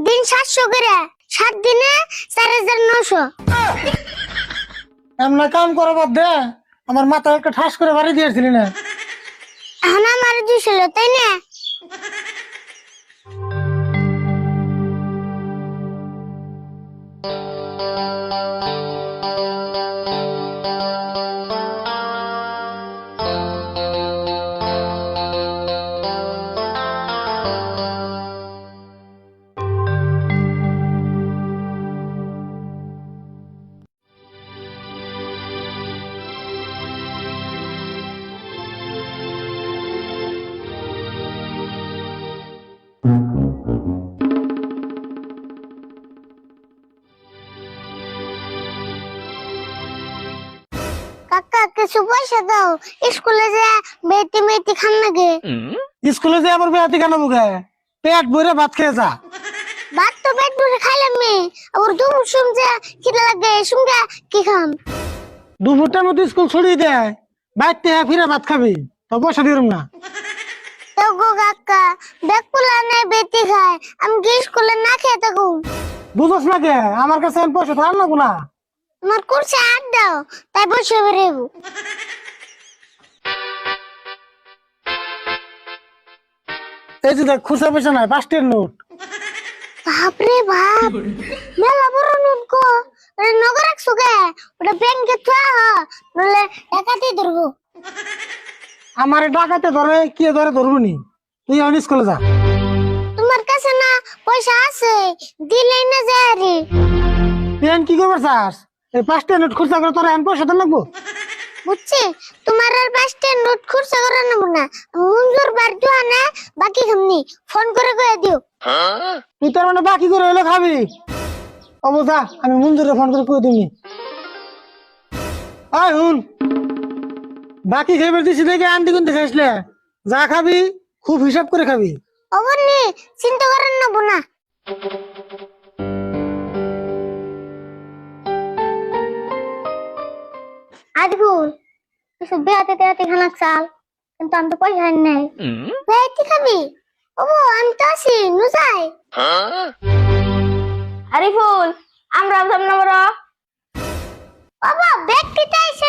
দিন 700 করে 7 দিনে 4900। এমনা কাম করা বাদ দে, আমার মাথায় একটা ঠাস করে বাড়ি দিয়েছিলি না। এখন আমার দিছিল তাই না? কাকা কিছু পয়সা দাও, স্কুলে যে বেটি মেটি খান লাগে। স্কুলে যে আবার বেড়াতে কেন মুখে পেট ভরে ভাত খেয়ে যা। ভাত তো পেট ভরে খাইলাম নি, আবার দুপুর সময় খিদে লাগে সঙ্গে কি খাম? দুপুরটার মধ্যে স্কুল ছড়িয়ে দেয়, বাইরতে ফিরে ভাত খাবি, তো পয়সা দিলাম না। তো গো কাকা বেকুলা নাই বেটি খায়, আমি কি স্কুলে না খেয়ে থাকুম? বুঝোস না কে আমার কাছে এখন পয়সা থাক না গুনা। তোমার কুরসে হাত দাও, তাই বসে বেরেবো। এই যে দেখ খুচরা পয়সা নাই, 5 টাকার নোট। বাপরে বাপ, মেলা বড় নোট গো। ওটা নগর রাখছো গে? ওটা ব্যাংকে থা, নলে ডাকাতি ধরবো। আমার ডাকাতে ধরে কি ধরে ধরবো নি, তুই এখন স্কুলে যা। তোমার কাছে না পয়সা আছে, দিলেই না যায় রে। তুই এখন কি করবে চাস? এই 5 টাকার নোট খুচরা করে তোর এখন পয়সা দেন লাগবো। বুঝছি, তোমার আর 5টা নোট খুরসা করে নেব না, মঞ্জুর বার দিও না, বাকি খামনি ফোন করে কয়ে দিও। তুই তার মানে বাকি করে হলে খাবি। অবস্থা আমি মঞ্জুরে ফোন করে কই দিবি। আয় হুন, বাকি খাইবার দিছি দেখে আনতে কিন্তু খাইসলে, যা খাবি খুব হিসাব করে খাবি। অবনি চিন্তা করেন নেব না। আজগুল কিছু বেহাতে তেহাতে খানা চাল, কিন্তু আমি তো পয়সা নাই। বেহাতে খাবি? ওবো আমি তো আছি, নু যাই। আরিফুল, আমরা ভাবলাম না বড়। বাবা ব্যাগ দিতে আইছে।